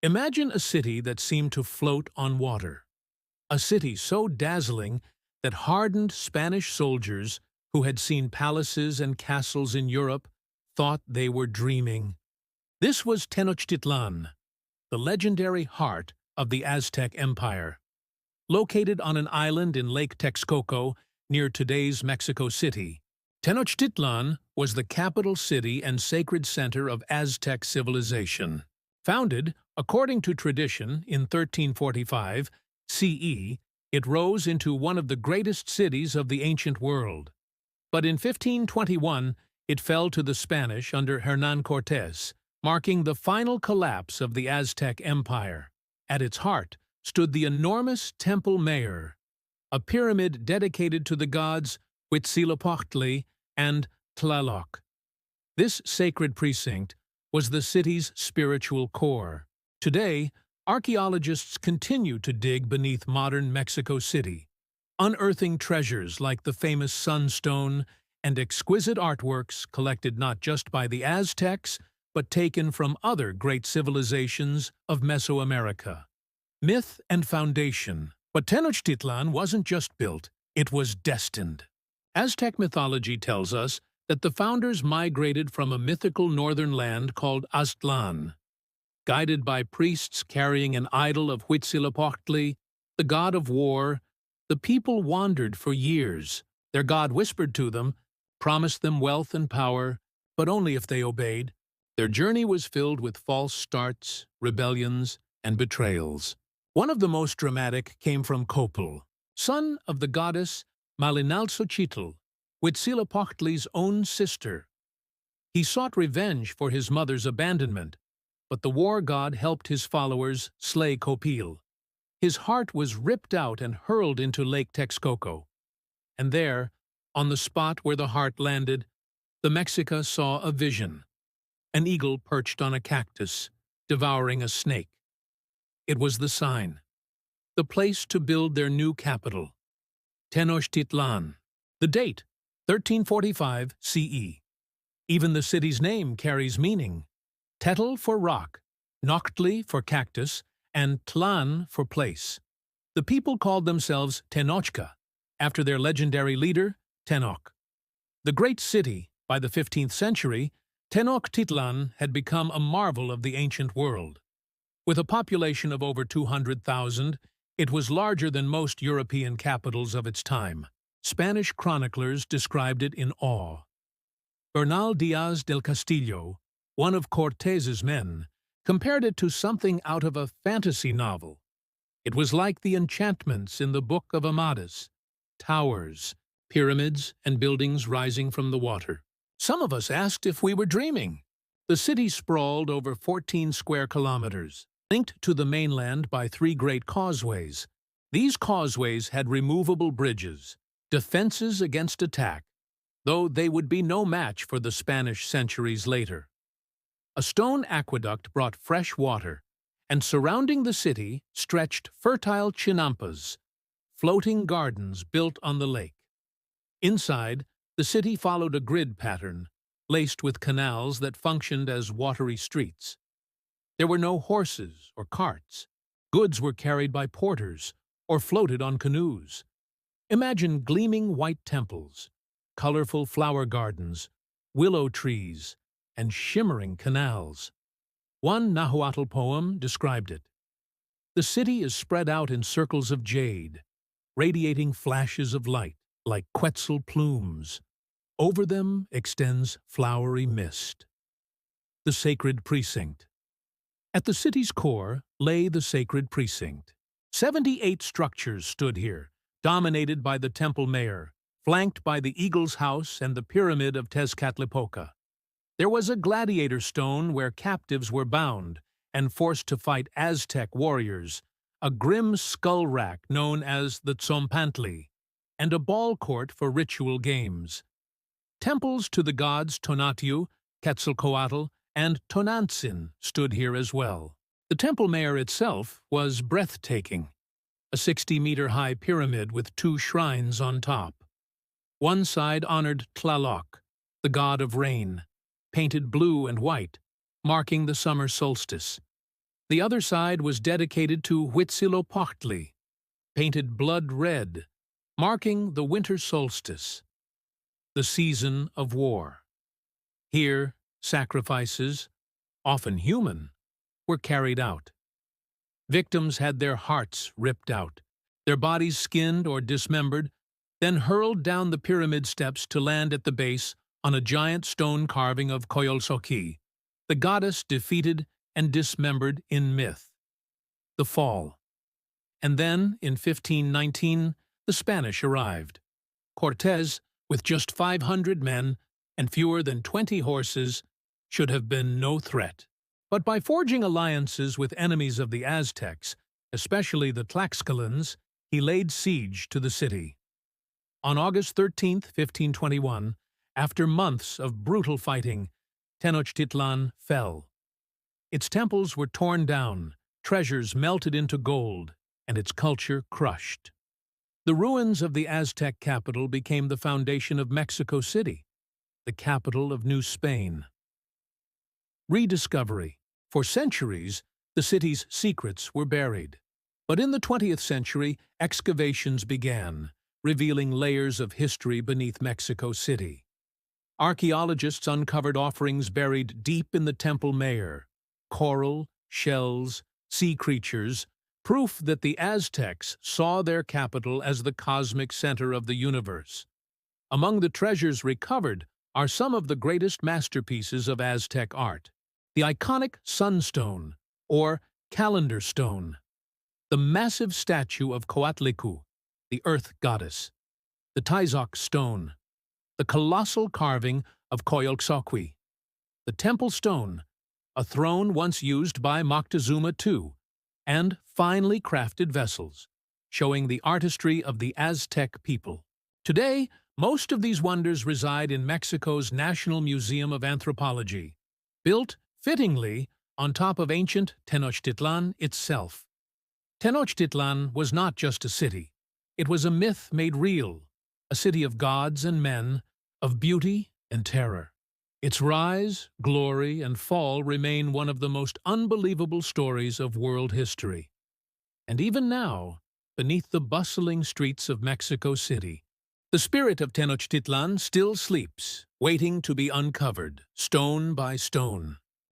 Imagine a city that seemed to float on water. A city so dazzling that hardened Spanish soldiers who had seen palaces and castles in Europe thought they were dreaming. This was Tenochtitlan, the legendary heart of the Aztec Empire. Located on an island in Lake Texcoco near today's Mexico City, Tenochtitlan was the capital city and sacred center of Aztec civilization. Founded, according to tradition, in 1345 CE, it rose into one of the greatest cities of the ancient world. But in 1521, it fell to the Spanish under Hernán Cortés, marking the final collapse of the Aztec Empire. At its heart stood the enormous Temple Mayor, a pyramid dedicated to the gods Huitzilopochtli and Tlaloc. This sacred precinct was the city's spiritual core. Today, archaeologists continue to dig beneath modern Mexico City, unearthing treasures like the famous Sunstone and exquisite artworks collected not just by the Aztecs, but taken from other great civilizations of Mesoamerica. Myth and foundation. But Tenochtitlan wasn't just built, it was destined. Aztec mythology tells us that the founders migrated from a mythical northern land called Aztlán. Guided by priests carrying an idol of Huitzilopochtli, the god of war, the people wandered for years. Their god whispered to them, promised them wealth and power, but only if they obeyed. Their journey was filled with false starts, rebellions, and betrayals. One of the most dramatic came from Copel, son of the goddess Malinalxochitl, Huitzilopochtli's own sister. He sought revenge for his mother's abandonment, but the war god helped his followers slay Copil. His heart was ripped out and hurled into Lake Texcoco. And there, on the spot where the heart landed, the Mexica saw a vision. An eagle perched on a cactus, devouring a snake. It was the sign, the place to build their new capital, Tenochtitlan. The date, 1345 CE. Even the city's name carries meaning. Tetl for rock, Nochtli for cactus, and Tlan for place. The people called themselves Tenochca, after their legendary leader, Tenoch. The great city, by the 15th century, Tenochtitlan had become a marvel of the ancient world. With a population of over 200,000, it was larger than most European capitals of its time. Spanish chroniclers described it in awe. Bernal Diaz del Castillo, one of Cortés's men, compared it to something out of a fantasy novel. It was like the enchantments in the Book of Amadis, towers, pyramids, and buildings rising from the water. Some of us asked if we were dreaming. The city sprawled over 14 square kilometers, linked to the mainland by 3 great causeways. These causeways had removable bridges, defenses against attack, though they would be no match for the Spanish centuries later. A stone aqueduct brought fresh water, and surrounding the city stretched fertile chinampas, floating gardens built on the lake. Inside, the city followed a grid pattern, laced with canals that functioned as watery streets. There were no horses or carts. Goods were carried by porters or floated on canoes. Imagine gleaming white temples, colorful flower gardens, willow trees, and shimmering canals. One Nahuatl poem described it. The city is spread out in circles of jade, radiating flashes of light like quetzal plumes. Over them extends flowery mist. The sacred precinct. At the city's core lay the sacred precinct. 78 structures stood here, dominated by the Temple Mayor, flanked by the Eagle's House and the Pyramid of Tezcatlipoca. There was a gladiator stone where captives were bound and forced to fight Aztec warriors, a grim skull rack known as the Tzompantli, and a ball court for ritual games. Temples to the gods Tonatiuh, Quetzalcoatl, and Tonantzin stood here as well. The Temple Mayor itself was breathtaking, a 60-meter-high pyramid with 2 shrines on top. One side honored Tlaloc, the god of rain, painted blue and white, marking the summer solstice. The other side was dedicated to Huitzilopochtli, painted blood red, marking the winter solstice, the season of war. Here, sacrifices, often human, were carried out. Victims had their hearts ripped out, their bodies skinned or dismembered, then hurled down the pyramid steps to land at the base on a giant stone carving of Coyolxauhqui, the goddess defeated and dismembered in myth. The fall. And then, in 1519, the Spanish arrived. Cortés, with just 500 men and fewer than 20 horses, should have been no threat. But by forging alliances with enemies of the Aztecs, especially the Tlaxcalans, he laid siege to the city. On August 13, 1521, after months of brutal fighting, Tenochtitlan fell. Its temples were torn down, treasures melted into gold, and its culture crushed. The ruins of the Aztec capital became the foundation of Mexico City, the capital of New Spain. Rediscovery. For centuries, the city's secrets were buried. But in the 20th century, excavations began, revealing layers of history beneath Mexico City. Archaeologists uncovered offerings buried deep in the Temple Mayor, coral, shells, sea creatures, proof that the Aztecs saw their capital as the cosmic center of the universe. Among the treasures recovered are some of the greatest masterpieces of Aztec art. The iconic Sunstone, or Calendar Stone, the massive statue of Coatlicue, the earth goddess, the Tizoc Stone, the colossal carving of Coyolxauhqui, the Temple Stone, a throne once used by Moctezuma II, and finely crafted vessels, showing the artistry of the Aztec people. Today, most of these wonders reside in Mexico's National Museum of Anthropology, built, fittingly, on top of ancient Tenochtitlan itself. Tenochtitlan was not just a city. It was a myth made real, a city of gods and men, of beauty and terror. Its rise, glory, and fall remain one of the most unbelievable stories of world history. And even now, beneath the bustling streets of Mexico City, the spirit of Tenochtitlan still sleeps, waiting to be uncovered, stone by stone.